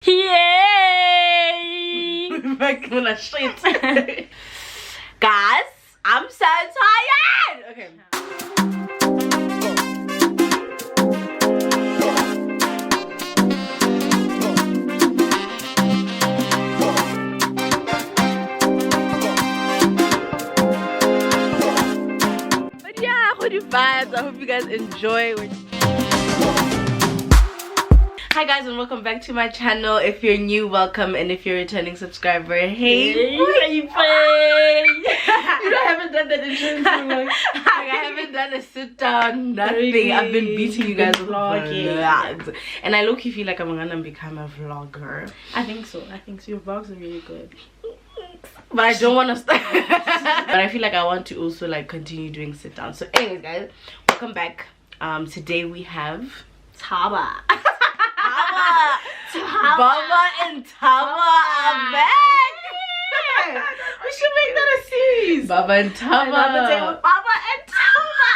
Yay! Back on a shit. Guys, I'm so tired! Okay. But yeah, what you vibes. I hope you guys enjoy. Hi guys, and welcome back to my channel. If you're new, welcome, and if you're a returning subscriber, hey, What are you playing? I haven't done that intro in so long. I haven't done a sit down, nothing. Really? I've been beating you guys with Vlogging. vlogs. And I low-key feel like I'm gonna become a vlogger. I think so. Your vlogs are really good. But I don't want to start. But I feel like I want to also like continue doing sit down. So anyways guys, welcome back. Today we have Thaba. Baba and Thaba are back. We should make that a series. Baba and Thaba. Baba and Thaba.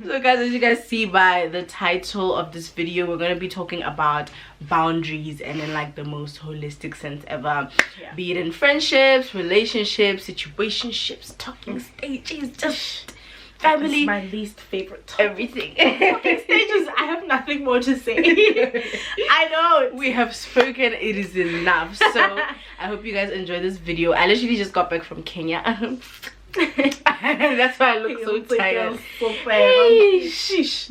So guys, as you guys see by the title of this video, we're going to be talking about boundaries and in like the most holistic sense ever. Yeah. Be it in friendships, relationships, situationships, talking stages, just family. That's my least favorite topic. Everything. Talking stages, I have nothing more to say. I don't. We have spoken, it is enough. So I hope you guys enjoy this video. I literally just got back from Kenya. That's why I look so tired. Hey, sheesh.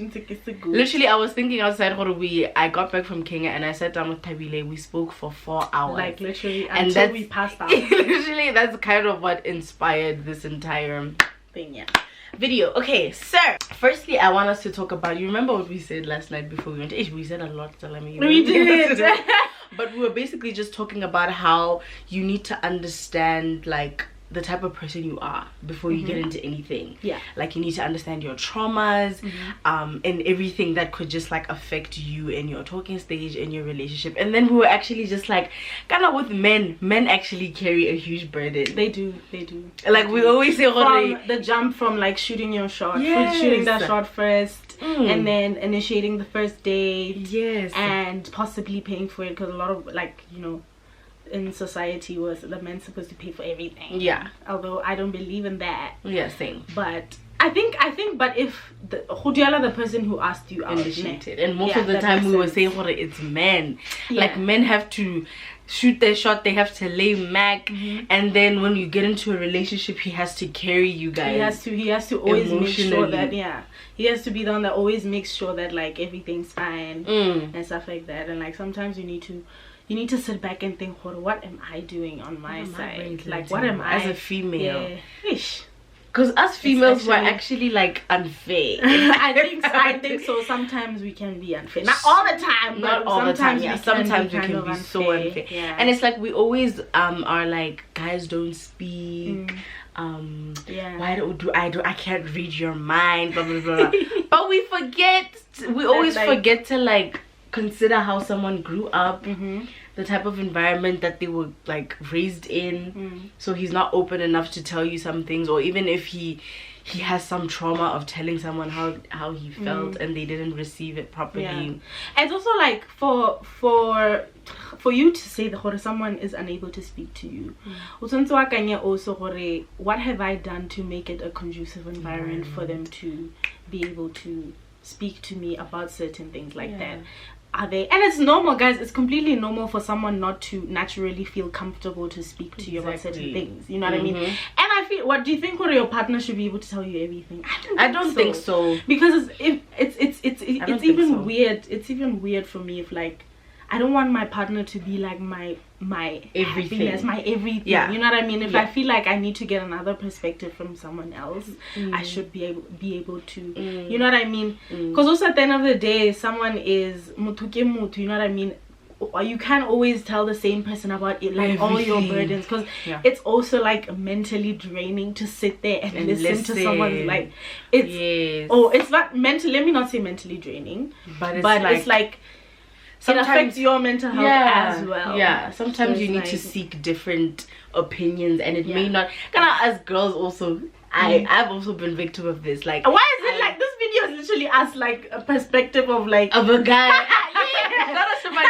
Literally, I was thinking outside I got back from Kenya and I sat down with Tabile. We spoke for 4 hours. Like literally and until we passed out. Literally, that's kind of what inspired this entire thing, yeah. Video. Okay, so firstly I want us to talk about, you remember what we said last night before we went to, we said a lot, so let me we did. But we were basically just talking about how you need to understand like the type of person you are before you get into anything. Yeah, like you need to understand your traumas and everything that could just like affect you in your talking stage, in your relationship. And then we were actually just like kind of with men actually carry a huge burden. They do Like we always say from the jump from like shooting your shot, shooting that shot first, and then initiating the first date, and possibly paying for it, because a lot of like, you know, in society was the men supposed to pay for everything. Yeah, although I don't believe in that. Yeah, same. But I think but if the person who asked you out initiated, and most of the time we were saying it's men. Like men have to shoot their shot, they have to lay mac, and then when you get into a relationship he has to carry you guys. He has to always make sure that he has to be the one that always makes sure that like everything's fine and stuff like that. And like sometimes you need to sit back and think, what am I doing on my side? Like what am I as a female? Because us females were actually like unfair. I think so. Sometimes we can be unfair. Not all the time. Not all the time. Yeah, sometimes we can be so unfair. Yeah. And it's like we always are like, guys don't speak. Why I can't read your mind, blah blah blah. But we always forget to like consider how someone grew up, the type of environment that they were like raised in. So he's not open enough to tell you some things, or even if he has some trauma of telling someone how he felt and they didn't receive it properly. And it's also like for you to say that someone is unable to speak to you, also what have I done to make it a conducive environment for them to be able to speak to me about certain things like that. Are they? And it's normal, guys. It's completely normal for someone not to naturally feel comfortable to speak to you about certain things. You know what I mean? And I feel, what do you think? Your partner should be able to tell you everything? I don't think so. Because it's even weird. It's even weird for me if like I don't want my partner to be like my everything, happiness, my everything. Yeah. You know what I mean? If I feel like I need to get another perspective from someone else, I should be able to. You know what I mean? Because also at the end of the day, someone is mutuke mutu. You know what I mean? You can't always tell the same person about it, like all your burdens, because it's also like mentally draining to sit there and listen to someone's like it's not mental. Let me not say mentally draining, but it's like sometimes it affects your mental health as well. Yeah, sometimes you need to seek different opinions, and it may not. Kind of as girls also, I've also been victim of this. Like, why is it like this video is literally us like a perspective of like of a guy. That is somebody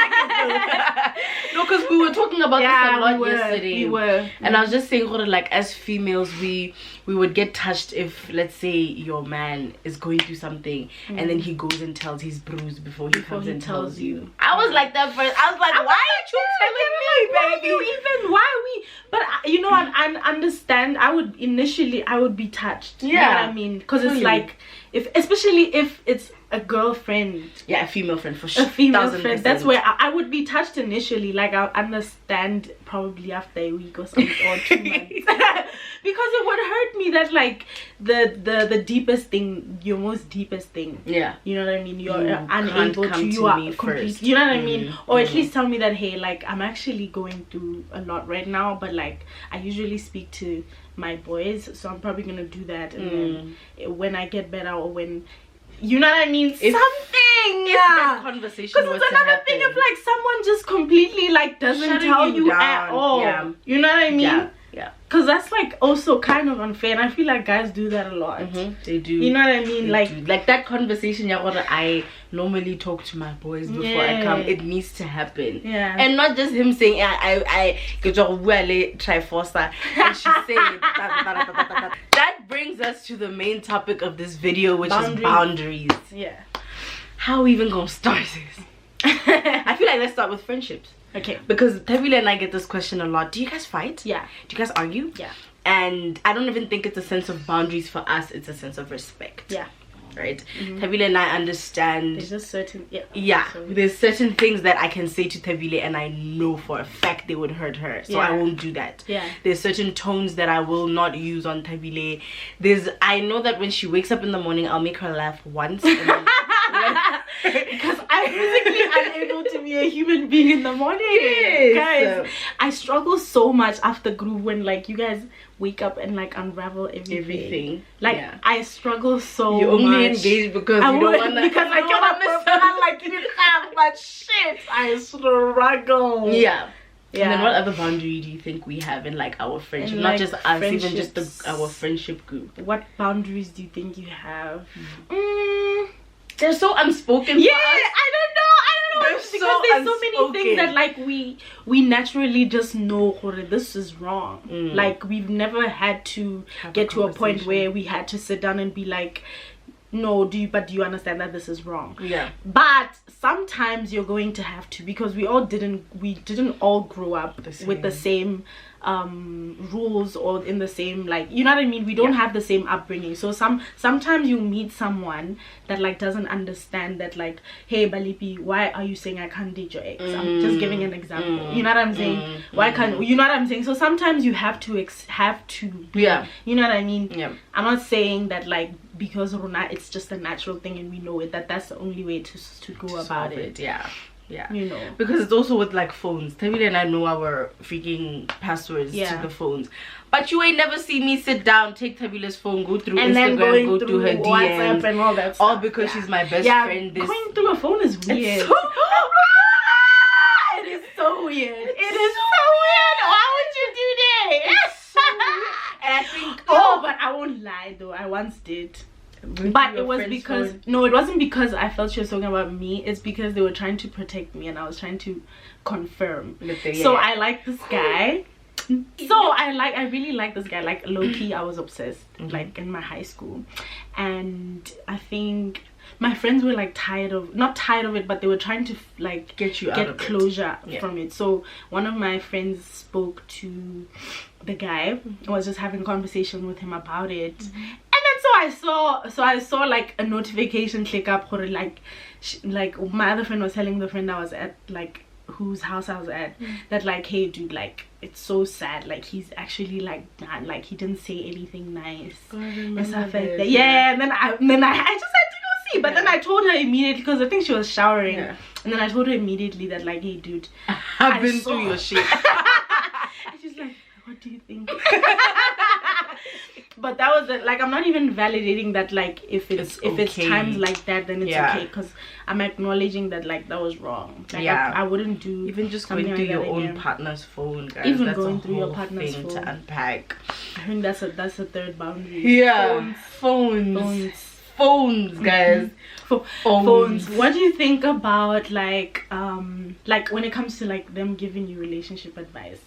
No, because we were talking about this a lot yesterday. We were. And I was just saying, like, as females, we would get touched if, let's say, your man is going through something and then he goes and tells he's bruised before he comes and tells you. I was like that first. I was like, why aren't you telling me, baby? But you know what? I understand. I would be touched. You know what I mean? Because it's like, especially if it's a girlfriend, a female friend, for sure, a female friend, that's where I would be touched initially. Like, I'll understand probably after a week or something, or 2 months. Because it would hurt me that, like, the deepest thing, your most deepest thing, you know what I mean, you're unable to, you are complete, you know what I mean, or at least tell me that, hey, like, I'm actually going through a lot right now, but like, I usually speak to my boys, so I'm probably gonna do that, and then when I get better, or when, you know what I mean, that conversation, because it's another thing if like someone just completely like doesn't tell you at all, you know what I mean, because that's like also kind of unfair, and I feel like guys do that a lot. They do, you know what I mean, like that conversation I normally talk to my boys before I come. It needs to happen, and not just him saying I get your Triforce and she saying that brings us to the main topic of this video, which is boundaries. How are we even gonna start this? I feel like let's start with friendships. Okay, because Thabile and I get this question a lot. Do you guys fight? Do you guys argue? And I don't even think it's a sense of boundaries for us, it's a sense of respect. Right? Thabile and I understand there's just certain there's certain things that I can say to Thabile and I know for a fact they would hurt her, so I won't do that. There's certain tones that I will not use on Thabile. I know that when she wakes up in the morning, I'll make her laugh once and then because I'm physically unable to be a human being in the morning. Guys, I struggle so much after group when like you guys wake up and like unravel everything. Like I struggle so much. You only engage because you don't want to, because I cannot miss out, like you didn't have much shit. I struggle. And then what other boundary do you think we have in like our friendship? Not just us, even just our friendship group. What boundaries do you think you have? They're so unspoken. I don't know. Because there's so many things that like we naturally just know this is wrong. Like we've never had to get to a point where we had to sit down and be like, no, do you understand that this is wrong? But sometimes you're going to have to, because we didn't all grow up with the same rules or in the same, like, you know what I mean, we don't have the same upbringing. So sometimes you meet someone that like doesn't understand that, like, hey Balipi, why are you saying I can't date your ex? I'm just giving an example. You know what I'm saying? Why can't you know what I'm saying? So sometimes you have to you know what I mean? I'm not saying that like because Rona it's just a natural thing and we know it, that's the only way to go about it. You know, because it's also with like phones. Thabile and I know our freaking passwords to the phones, but you ain't never see me sit down, take Thabile's phone, go through and Instagram, go through her WhatsApp DMs and all that stuff. All because she's my best friend. Going through a phone is weird. It's so it is so weird. It is so weird. Why would you do that? So and I think but I won't lie though, I once did. But it was because it wasn't because I felt she was talking about me. It's because they were trying to protect me and I was trying to confirm. So I like this guy. So I really like this guy. Like low-key I was obsessed like in my high school, and I think my friends were like not tired of it, but they were trying to like get closure from it. So one of my friends spoke to the guy, was just having a conversation with him about it. So I saw like a notification click up or like my other friend was telling the friend I was at, like whose house I was at, that like, hey dude, like it's so sad, like he's actually like not, like he didn't say anything nice and stuff like that. And then I just had to go see, but then I told her immediately, because I think she was showering, and then I told her immediately that like, hey dude, I've been through your shit. And she's like, what do you think? But that was like, I'm not even validating that, like if it's times like that, then it's okay, because I'm acknowledging that like that was wrong. Like, I wouldn't do even just going through your own partner's phone, guys. Even that's going through your partner's phone to unpack. I think that's a third boundary. Phones. phones, guys. Phones. What do you think about like when it comes to like them giving you relationship advice?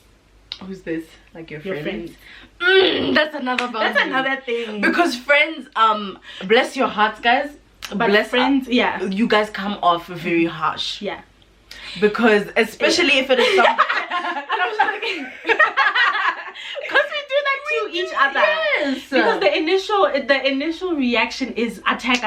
Who's this? Like your friends? That's another boundary. That's another thing. Because friends, bless your hearts, guys. But bless friends, yeah, you guys come off very harsh. Yeah. Because especially if it is something, and I was like, because we do that to each other. Yes. Because the initial reaction is attack.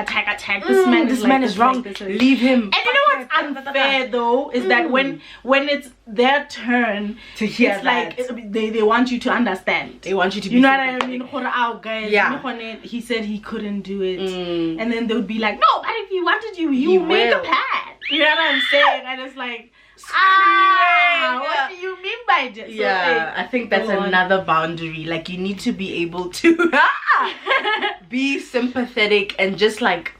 This man is wrong. Leave him. And you know what's unfair though is that when it's their turn to hear it's that, like they want you to understand. They want you to be. You know what I mean? Oh, guys. Yeah. He said he couldn't do it, and then they would be like, no, but if he wanted you, you make a plan. You know what I'm saying? And it's like, what do you mean by this? Yeah, I think that's another boundary. Like, you need to be able to be sympathetic and just like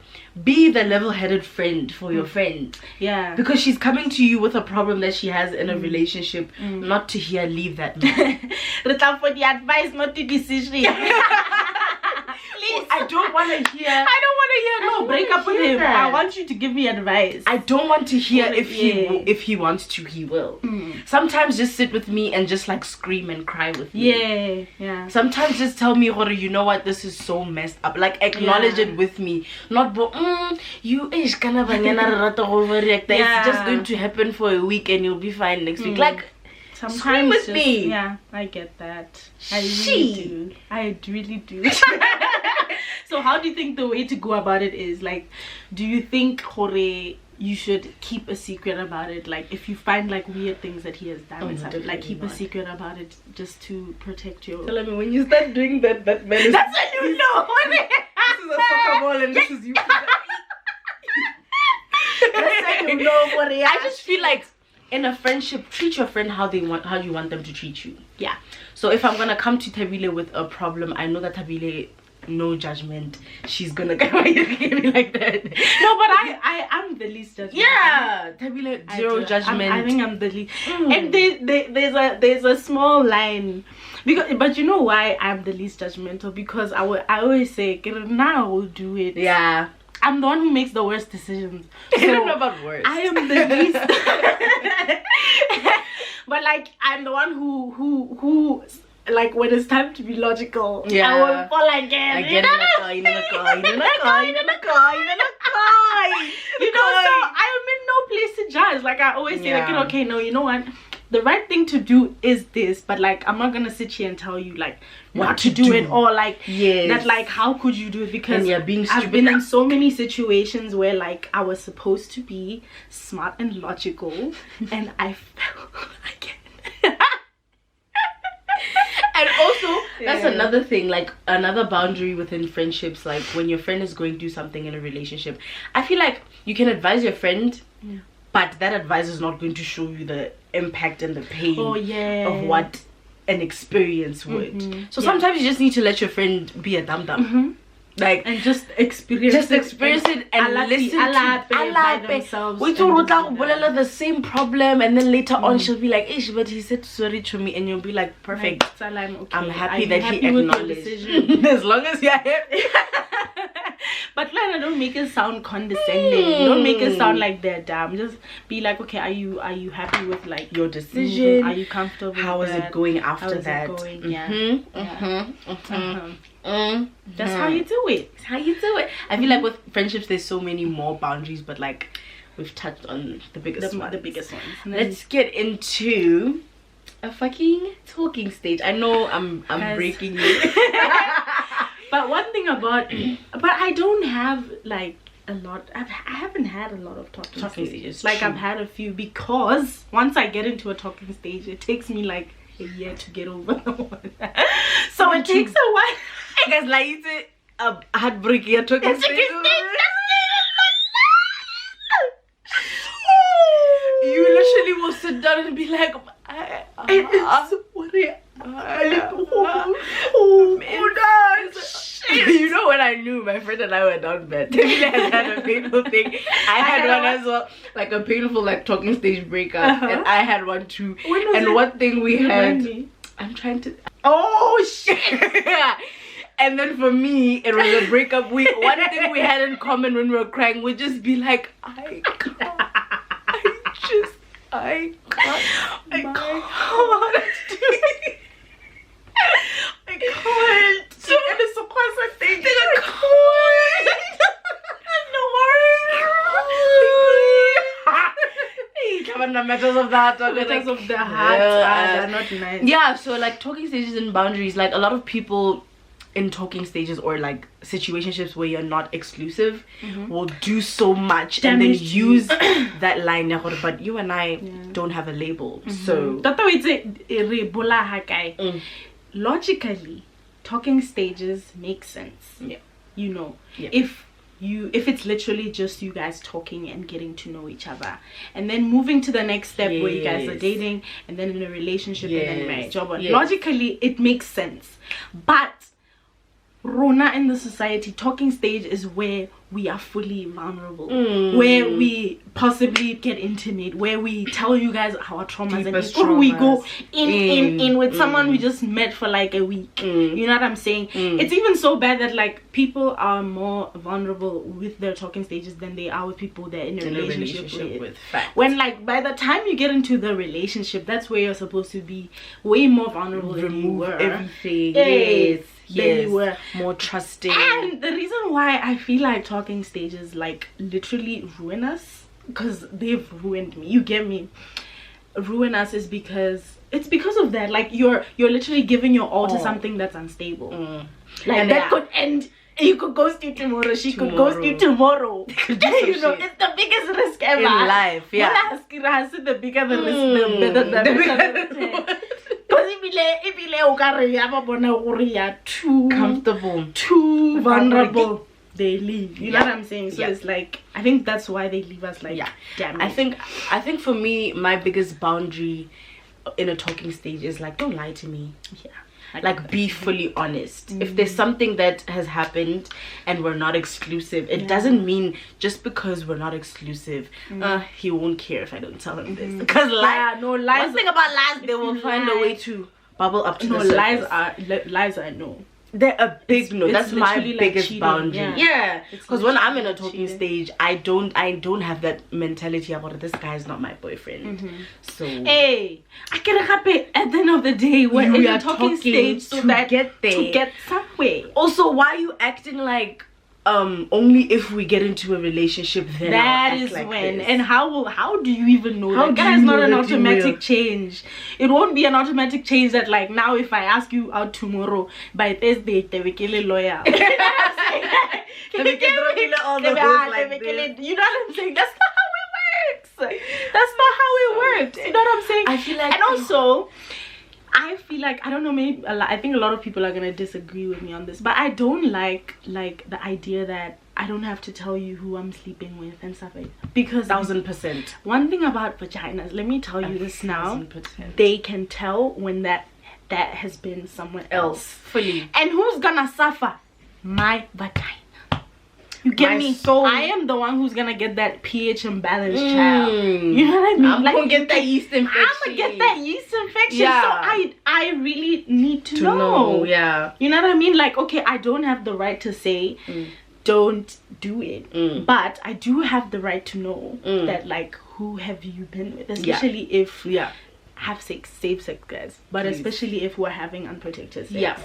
be the level-headed friend for your friend. Yeah, because she's coming to you with a problem that she has in a relationship, not to hear leave that man. For the advice, not the decision. Please. I don't want to hear. No, break up with him. I want you to give me advice. I don't want to hear if he wants to, he will. Sometimes just sit with me and just like scream and cry with me. Yeah. Sometimes just tell me, you know what, this is so messed up. Like, acknowledge it with me. Not you is gonna overreact. It's just going to happen for a week and you'll be fine next week. Like, sometimes with me. Yeah, I get that. I really do. So how do you think the way to go about it is? Like, do you think you should keep a secret about it? Like, if you find like weird things that he has done and stuff, like keep a secret about it just to protect your... Tell me, when you start doing that man is... That's when you know. This is a soccer ball and this is you. That's when you know. I just feel like in a friendship, treat your friend how you want them to treat you. Yeah. So if I'm gonna come to Tabile with a problem, I know that Tabile, no judgment, she's gonna come at me like that. No, but I'm the least judgmental. Yeah, Tabile, zero judgment. I think I'm the least. And there's a small line, but you know why I'm the least judgmental? Because I always say, now I will do it. Yeah. I'm the one who makes the worst decisions. So I don't know about worst. I am the least. But like, I'm the one who like, when it's time to be logical, I will fall again. You know, so I am in no place to judge. Like, I always say, like, okay, no, you know what? The right thing to do is this, but like, I'm not gonna sit here and tell you like what to do it, or like that, like, how could you do it? Because I've been in so many situations where like I was supposed to be smart and logical and I fell again. And also, that's another thing, like another boundary within friendships. Like, when your friend is going through something in a relationship, I feel like you can advise your friend, but that advice is not going to show you the impact and the pain of what an experience would. So sometimes you just need to let your friend be a dum-dum. Like, and just experience it and listen to themselves. We told the same problem, and then later on she'll be like, "Ish, but he said sorry to me," and you'll be like, "Perfect. I'm happy that he acknowledged." As long as you're happy. But Lana, don't make it sound condescending. Don't make it sound like they're dumb. Just be like, okay, are you happy with like your decision? Are you comfortable? How is it going after that? That's how you do it. That's how you do it. I feel like with friendships, there's so many more boundaries, but like we've touched on the biggest ones. Let's get into a fucking talking stage. I know I'm breaking you. But one thing about, but I don't have like a lot. I haven't had a lot of talking stages. Like, I've had a few, because once I get into a talking stage, it takes me like a year to get over the one. So it takes a while. I guess like it's a heartbreak. You're talking stage. You literally will sit down and be like, you know when I knew my friend and I were down bad. Tabile has had a painful thing. I had one as well, like a painful like talking stage breakup, and I had one too. And one thing we had, I'm trying to. Oh shit! And then for me, it was a breakup week. One thing we had in common when we were crying would just be like, I can't. I can't. I can't. So it is so constant thing. I can't. No worries. Matters of the heart. Matters of the heart. They're not nice. Yeah. So like talking stages and boundaries. Like a lot of people in talking stages or like situationships where you're not exclusive will do so much and then use that line, but you and I don't have a label. So logically talking stages make sense. You know, if it's literally just you guys talking and getting to know each other and then moving to the next step where you guys are dating and then in a relationship and then marriage, logically it makes sense. But Rona in the society, talking stage is where we are fully vulnerable, where we possibly get intimate, where we tell you guys our traumas and we go in with someone we just met for like a week. You know what I'm saying? It's even so bad that like people are more vulnerable with their talking stages than they are with people they're in a relationship with. When like by the time you get into the relationship, that's where you're supposed to be way more vulnerable than you were. Everything. Yes, you were more trusting. And the reason why I feel like talking stages like literally ruin us, because they've ruined me, you get me, ruin us, is because it's because of that. Like you're literally giving your all to something that's unstable. Like and that could end. You could ghost you tomorrow. She could ghost you tomorrow. You know, it's the biggest risk ever in life. Yeah. The bigger the risk, the better the risk. Too comfortable, too vulnerable, they leave. You know what I'm saying? So it's like, I think that's why they leave us like damaged. I think for me, my biggest boundary in a talking stage is like, don't lie to me. Like be fully honest. If there's something that has happened and we're not exclusive, it doesn't mean just because we're not exclusive he won't care if I don't tell him this, because lies. One thing about lies, they will find a way to bubble up to the surface. Lies are no. They're a big no. That's my like biggest cheating. boundary. Because when I'm in a talking stage, I don't have that mentality about this guy is not my boyfriend. So hey, I can happen at the end of the day when we are talking stage so that get there, to get somewhere. Also, why are you acting like only if we get into a relationship then that is like when this. And how do you even know that? That is not an automatic change. It won't be an automatic change that like now if I ask you out tomorrow by Thursday they will kill a lawyer. You know what I'm saying? You know what I'm saying? That's not how it works. That's not how it works. You know what I'm saying? I feel like, and also I feel like, I don't know, maybe I think a lot of people are gonna disagree with me on this, but I don't like the idea that I don't have to tell you who I'm sleeping with and stuff like that. Because 1000%. One thing about vaginas, let me tell you this now, they can tell when that has been someone else fully. And who's gonna suffer? My vagina. You get me? Soul. I am the one who's gonna get that pH imbalanced child. You know what I mean? I'm gonna get that yeast infection. I'm gonna get that yeast infection. So I really need to know. You know what I mean? Like, okay, I don't have the right to say don't do it, but I do have the right to know that like who have you been with, especially if have safe sex, guys. But especially if we're having unprotected sex.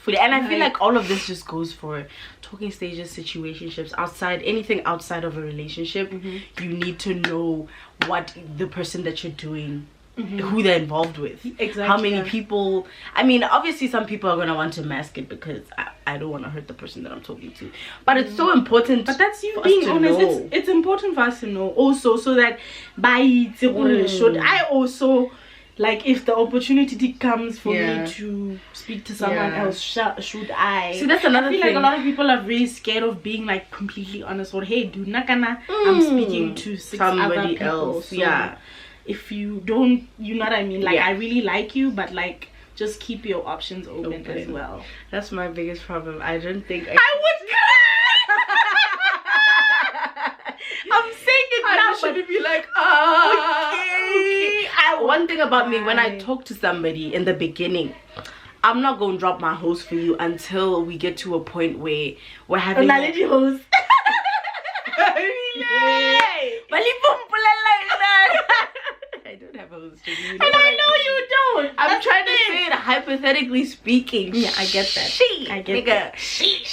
And I feel like all of this just goes for talking stages, situationships, anything outside of a relationship. You need to know what the person that you're doing, who they're involved with, how many people. I mean, obviously some people are going to want to mask it because I don't want to hurt the person that I'm talking to, but it's so important. But that's you being honest. It's important for us to know also, so that by should I also, like, if the opportunity comes for me to speak to someone else, should I? See, that's another thing. I feel like a lot of people are very scared of being like completely honest, or hey, dude, nakana, I'm speaking to somebody else. So if you don't, you know what I mean? Like, I really like you, but like, just keep your options open as well. That's my biggest problem. I don't think I would cry. I'm saying it now, but but be like, okay. One thing about me, when I talk to somebody in the beginning, I'm not gonna drop my hose for you until we get to a point where we're having like, hose. I don't have a hose. And I know you don't. I'm trying to say it hypothetically speaking. Yeah, I get that. I get that. She.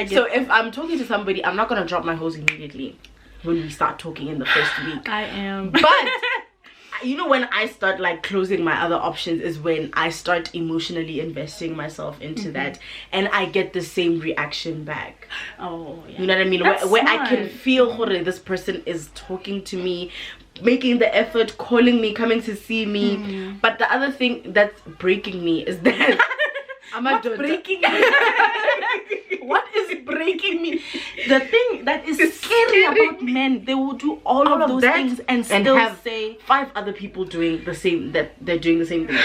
So if I'm talking to somebody, I'm not gonna drop my hose immediately when we start talking in the first week. I am. But you know, when I start like closing my other options is when I start emotionally investing myself into that, and I get the same reaction back. Oh, yeah. You know what I mean? Where I can feel this person is talking to me, making the effort, calling me, coming to see me. But the other thing that's breaking me is that What's breaking me? What is breaking me? The thing that is scary about men, they will do all of those things and still have say 5 other people doing the same, that they're doing the same thing.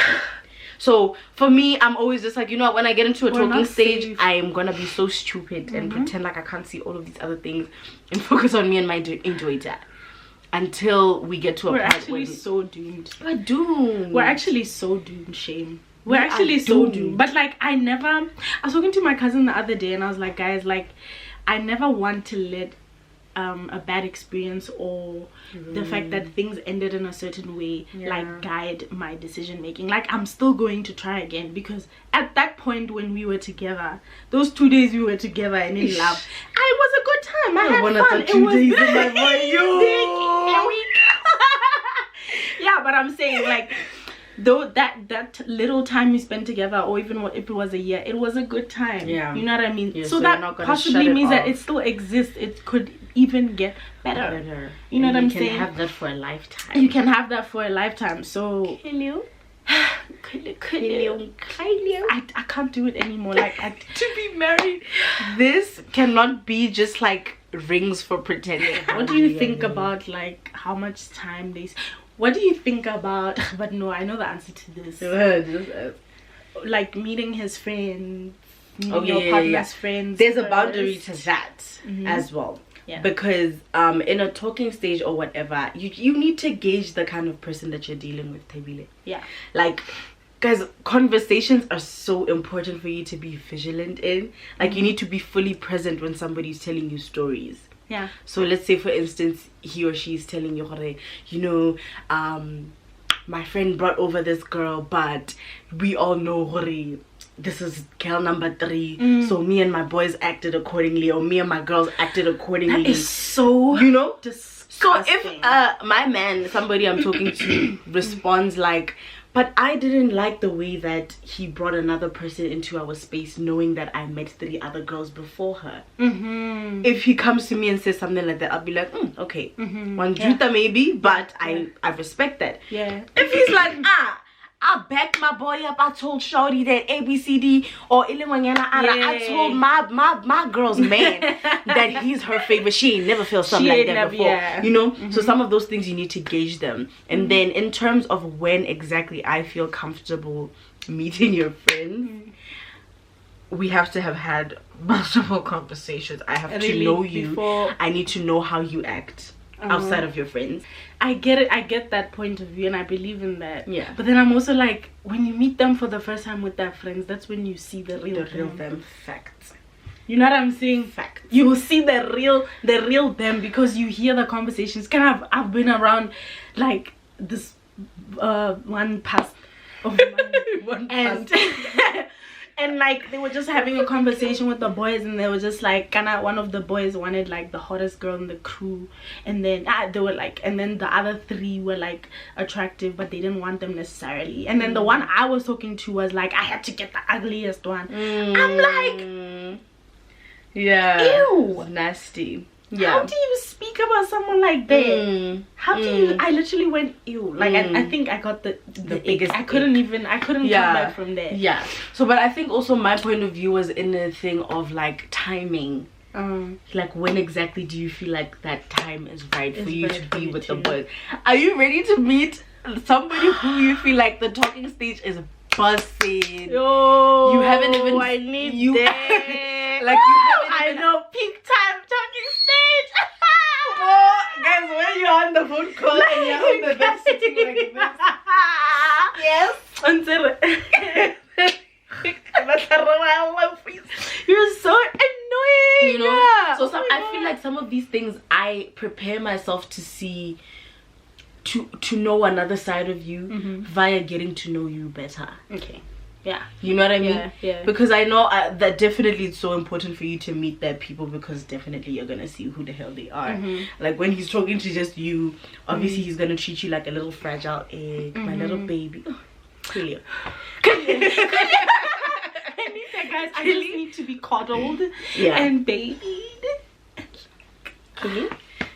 So for me, I'm always just like, you know, when I get into a talking stage, I am gonna be so stupid and pretend like I can't see all of these other things and focus on me and my enjoy that. Until we get to a point where we're so doomed. We're doomed. We're actually so doomed, shame. We're actually so doomed. But like, I was talking to my cousin the other day and I was like, guys, like, I never want to let a bad experience or the fact that things ended in a certain way like guide my decision making. Like, I'm still going to try again, because at that point when we were together, those 2 days we were together and in love, it was a good time. I had fun. It was days in my yeah, but I'm saying, like, though that little time we spent together, or even if it was a year, it was a good time. Yeah, you know what I mean. Yeah, so that possibly means that it still exists. It could even get better. You know what I'm saying? You can have that for a lifetime. You can have that for a lifetime. So I can't do it anymore. Like, to be married, this cannot be just like rings for pretending. What do you think about like how much time they? What do you think about? But no, I know the answer to this. Like meeting his friends, meeting your partner's friends. There's a boundary to that as well. Yeah. Because in a talking stage or whatever, you need to gauge the kind of person that you're dealing with, Tebile. Yeah. Like, guys, conversations are so important for you to be vigilant in. Like, you need to be fully present when somebody's telling you stories. Yeah. So let's say, for instance, he or she is telling you, you know, my friend brought over this girl, but we all know this is girl number 3. So me and my boys acted accordingly, or me and my girls acted accordingly. That is so, you know, disgusting. So if my man, somebody I'm talking to, responds like, but I didn't like the way that he brought another person into our space, knowing that I met 3 other girls before her. If he comes to me and says something like that, I'll be like, okay, one juta maybe, but I respect that. Yeah. If he's like, I backed my boy up, I told Shorty that ABCD or I told my girl's man that he's her favorite. She ain't never felt something like that before. You know? So some of those things you need to gauge them. And then in terms of when exactly I feel comfortable meeting your friends, we have to have had multiple conversations. I have to know you. I need to know how you act outside of your friends. I get it. I get that point of view and I believe in that. Yeah. But then I'm also like, when you meet them for the first time with their friends, that's when you see the real them. Facts. You know what I'm saying? Facts. You will see the real them, because you hear the conversations. I've been around like this one past of mine. And like they were just having a conversation with the boys, and they were just like, one of the boys wanted like the hottest girl in the crew, and then they were like, and then the other 3 were like attractive, but they didn't want them necessarily. And then the one I was talking to was like, I had to get the ugliest one. I'm like, yeah, ew, nasty. Yeah. How do you speak about someone like that? How do you? I literally went ew. Like I think I got the biggest. I couldn't come back from there. Yeah. So, but I think also my point of view was in the thing of like timing. Like, when exactly do you feel like that time is right for you to be with the boys? Are you ready to meet somebody who you feel like the talking stage is buzzing? Yo, you haven't even. I need you. Like, you haven't I know, peak time talking stage. Guys, when you're on the phone call and you're on the bed sitting like this. Yes. some of these things I prepare myself to see, to know another side of you via getting to know you better. Okay. Yeah. You know what I mean? Yeah. Because I know that definitely it's so important for you to meet that people, because definitely you're gonna see who the hell they are. Like when he's talking to just you, obviously he's gonna treat you like a little fragile egg, my little baby. Clear. I need that, guys. I just need to be coddled and babied.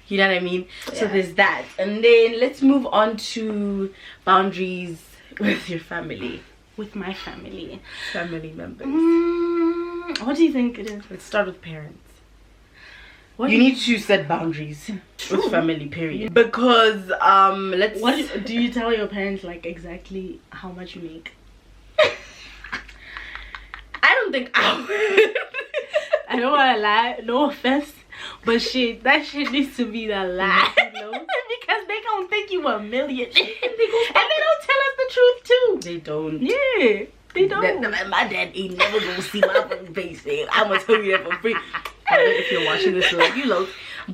You know what I mean? So there's that. And then let's move on to boundaries with your family. With my family. Family members. What do you think it is? Let's start with parents. You need to set boundaries with family, period. Because do you tell your parents like exactly how much you make? I don't think I don't want to lie, no offense, but shit, that shit needs to be the lie, you know? Because they gonna think you $1 million, and they don't tell us the truth too. They don't. Yeah, they don't. My dad ain't never gonna see my fucking face. I'm gonna tell you that for free. If you're watching this, like, you know.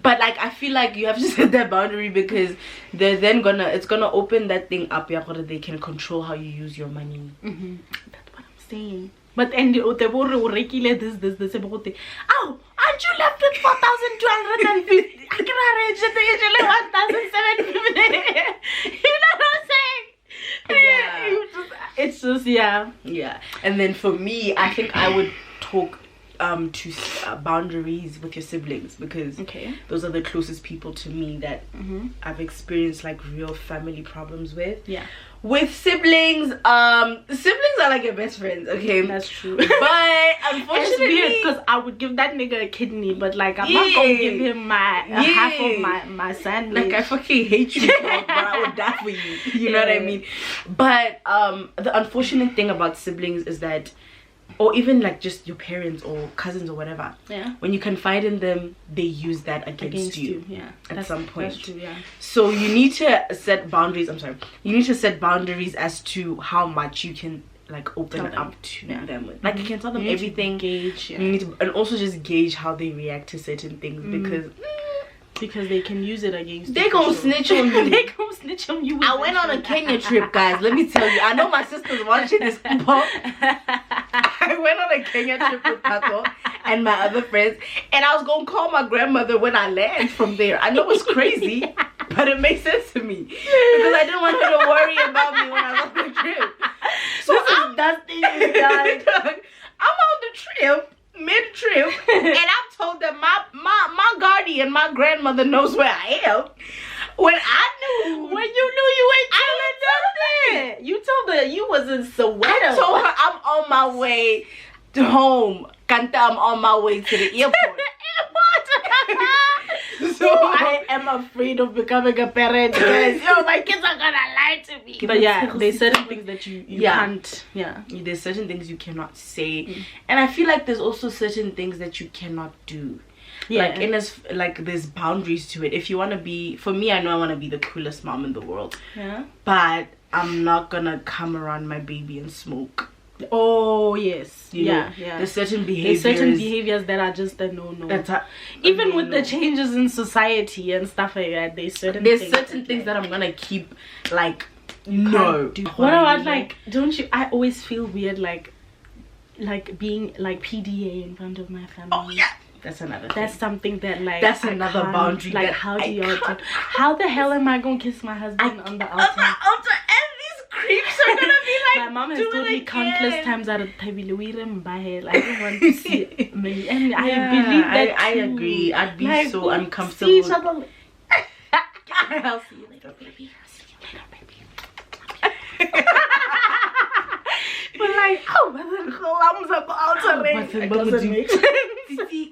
But like, I feel like you have to set that boundary, because they're then it's gonna open that thing up. They can control how you use your money. That's what I'm saying. But and this. Oh, aren't you left with 4,250? I can arrange it 1,750. You know what I'm saying? Yeah. It's just yeah. And then for me, I think I would talk to boundaries with your siblings, because those are the closest people to me that I've experienced like real family problems with. With siblings, siblings are like your best friends. Okay, that's true. But unfortunately, it's weird, because I would give that nigga a kidney, but like I'm not gonna give him half of my sandwich. Like, I fucking hate you, dog, but I would die for you. You know what I mean? But the unfortunate thing about siblings is that, or even like just your parents or cousins or whatever, when you confide in them, they use that against you. At some point. That's true, So you need to set boundaries. You need to set boundaries as to how much you can like open up to them. Like you can tell them everything. Gauge, you need to, and also just gauge how they react to certain things, because they can use it against you. They gonna snitch on you. They gonna snitch on you. I went on a Kenya trip, guys. Let me tell you. I know my sister's watching this. I went on a Kenya trip with Tato and my other friends, and I was gonna call my grandmother when I land from there. I know it's crazy, but it makes sense to me, because I didn't want her to worry about me when I was on the trip. So I'm dusty, guys. I'm on the trip, mid-trip, and I'm told that my guardian, my grandmother, knows where I am. When I knew, when you knew you ain't telling nothing. You told her you was in Soweto. I told her I'm on my way to home. Kanta, I'm on my way to the airport. So I am afraid of becoming a parent, because my kids are gonna lie to me. But yeah, there's certain things that you can't. There's certain things you cannot say, and I feel like there's also certain things that you cannot do. Like there's boundaries to it. If you want to be, for me, I know I want to be the coolest mom in the world, but I'm not gonna come around my baby and smoke. Oh yes, you know, there's certain behaviors that are just a no-no. Even with the changes in society and stuff like that, there's certain things that I'm gonna keep like no. What about like, don't you? I always feel weird like being like PDA in front of my family. Oh yeah. That's another thing. That's something that like that's another boundary. Like how do you how the hell am I gonna kiss my husband on the altar? And these creeps are gonna be like, my mom has told me countless times that I don't want to see it. And I believe that I agree. I'd be like, so uncomfortable. See each other. I'll see you later, baby. But like,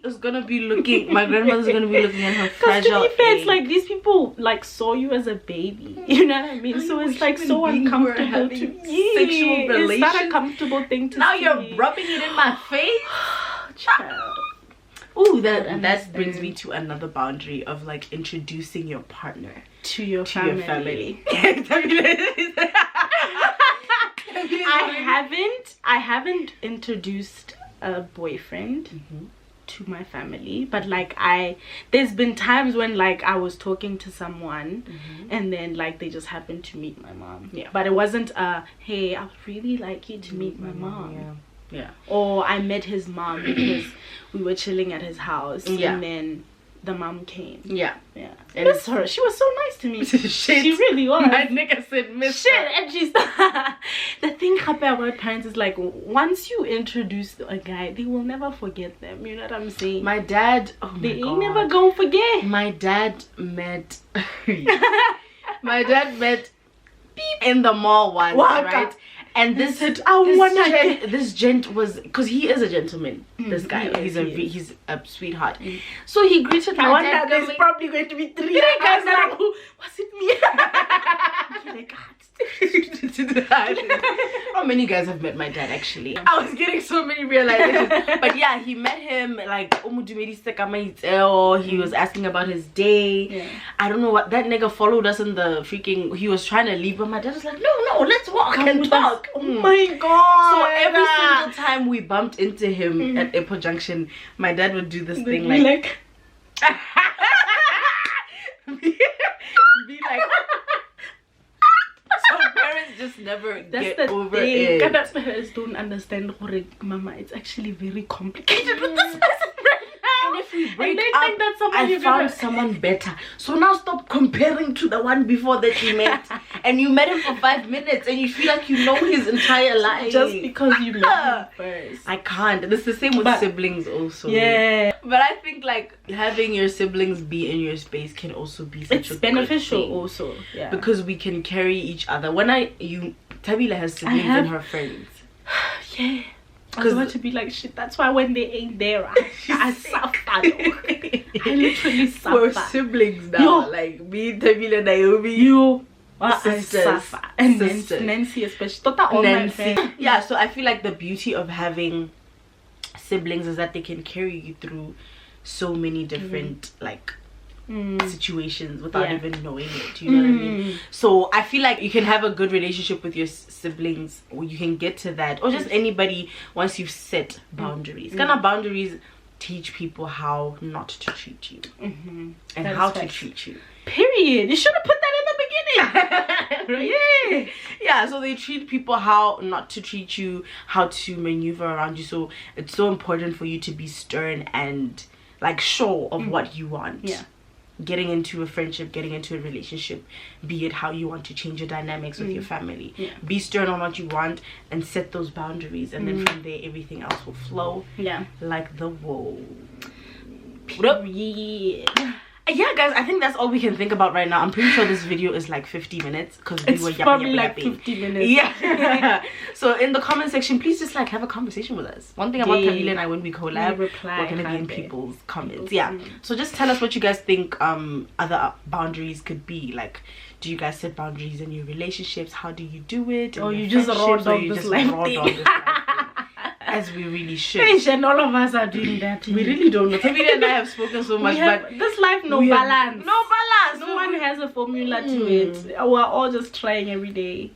it's gonna be looking. My grandmother's gonna be looking at her fragile. To be fair, it's like these people like saw you as a baby. You know what I mean? So it's like so uncomfortable to sexual relations. It's not a comfortable thing to now see. You're rubbing it in my face. Child. Ooh, that brings me to another boundary of like introducing your partner to your family. I haven't introduced a boyfriend to my family, but like there's been times when like I was talking to someone and then like they just happened to meet my mom. Yeah, but it wasn't hey, I would really like you to meet my mom. Yeah. Or I met his mom because we were chilling at his house and then the mom came. Yeah. And miss her. She was so nice to me. Shit. She really was. My nigga said miss shit. Her. And she's the thing about parents is like once you introduce a guy, they will never forget them. You know what I'm saying? My dad, they ain't never gonna forget. My dad met beep in the mall once, right? And this gent was, because he is a gentleman. This guy, he's a sweetheart. So he greeted my dad. There's probably going to be three guys that are, was it me? Like, how many guys have met my dad actually? I was getting so many realizations. But yeah, he met him like he was asking about his day. I don't know what, that nigga followed us in the freaking, he was trying to leave, but my dad was like, no, let's walk and talk. Oh my god. So every single time we bumped into him at Airport Junction, my dad would do this thing like be like so parents just never get over it. Parents don't understand, mama, it's actually very complicated with this person right now. And if we break up, think that I found someone better. So now stop comparing to the one before that you met. And you met him for 5 minutes and you feel like you know his entire life. Just because you met him first. I can't. It's the same with siblings also. Yeah. But I think like having your siblings be in your space can also be such a beneficial good thing. Also. Yeah. Because we can carry each other. Tabila has siblings and her friends. Yeah. I was about to be like, shit, that's why when they ain't there, I suffer. I literally suffer. We're siblings now. Like me, Tabila, Naomi. Sisters. And sisters. Nancy especially. Nancy. Yeah, so I feel like the beauty of having siblings is that they can carry you through so many different like situations without even knowing it, you know what I mean? So I feel like you can have a good relationship with your siblings, or you can get to that, or just anybody once you've set boundaries. Kind of boundaries teach people how not to treat you and how to treat you. Period. You should have put that in the beginning. Yeah, so they treat people how not to treat you, how to maneuver around you. So it's so important for you to be stern and like sure of what you want. Getting into a friendship, getting into a relationship, be it how you want to change your dynamics with your family. Be stern on what you want and set those boundaries, and then from there everything else will flow like the wool. Yeah, guys, I think that's all we can think about right now. I'm pretty sure this video is like 50 minutes because we were yapping. Like 50 minutes. Yeah. So in the comment section, please just like have a conversation with us. One thing about Kavila and I, when we collab, we're gonna be in people's comments. Yeah. So just tell us what you guys think other boundaries could be. Like, do you guys set boundaries in your relationships? How do you do it? Or you just raw dog this life. As we really should. And all of us are doing that. We really don't know. Tabitha and I have spoken so much, but this life, no balance. No balance. No one has a formula to it. We're all just trying every day.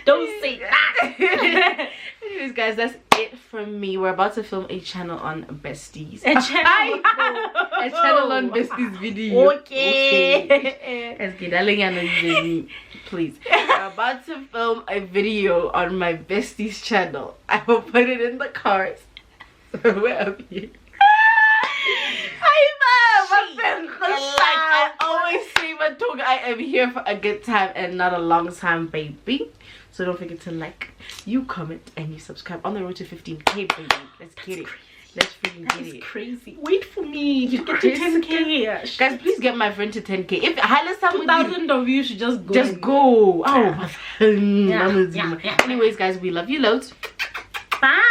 Don't say that. Anyways, guys, that's it from me. We're about to film a channel on besties. A channel on besties video. Okay. Please. We're about to film a video on my besties channel. I will put it in the cards. So where are you? I always say, I am here for a good time and not a long time, baby. So don't forget to like, you comment, and you subscribe on the road to 15K, baby. Let's get it. Let's freaking get it. That's crazy. Wait for me to get to 10K. Guys, please get my friend to 10K. If highlight 2,000 of you should just go. Just go. Oh. Anyways, guys, we love you loads. Bye.